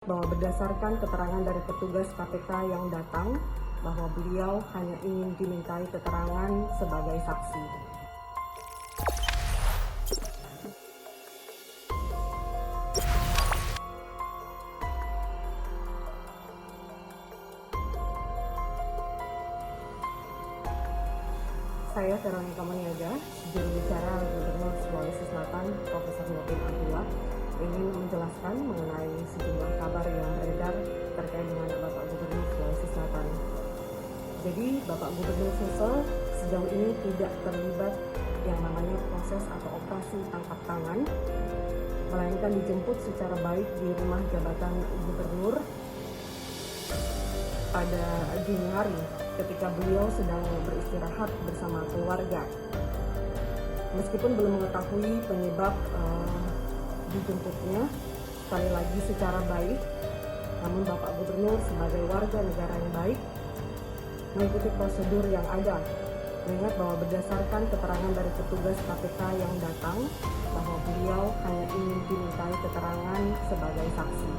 Bahwa berdasarkan keterangan dari petugas KPK yang datang, bahwa beliau hanya ingin dimintai keterangan sebagai saksi. Saya Veronica Maniaga, juru bicara Gubernur Sulawesi Selatan, Profesor Nurdin Abdullah, ingin menjelaskan mengenai sejumlah kabar yang beredar terkait dengan Bapak Gubernur Sulawesi Selatan. Jadi, Bapak Gubernur Sulsel sejauh ini tidak terlibat yang namanya proses atau operasi tangkap tangan, melainkan dijemput secara baik di rumah jabatan Gubernur pada dini hari ketika beliau sedang beristirahat bersama keluarga. Meskipun belum mengetahui penyebab dijemputnya sekali lagi secara baik, namun Bapak Gubernur sebagai warga negara yang baik mengikuti prosedur yang ada, mengingat bahwa berdasarkan keterangan dari petugas KPK yang datang, bahwa beliau hanya ingin dimintai keterangan sebagai saksi.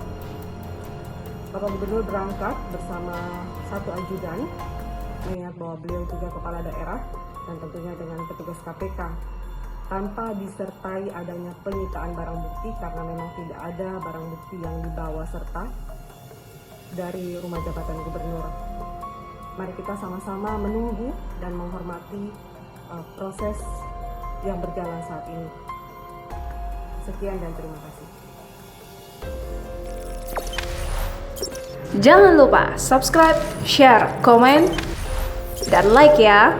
Bapak Gubernur berangkat bersama satu ajudan, mengingat bahwa beliau juga kepala daerah dan tentunya dengan petugas KPK, tanpa disertai adanya penyitaan barang bukti karena memang tidak ada barang bukti yang dibawa serta dari rumah jabatan gubernur. Mari kita sama-sama menunggu dan menghormati proses yang berjalan saat ini. Sekian dan terima kasih. Jangan lupa subscribe, share, komen, dan like ya.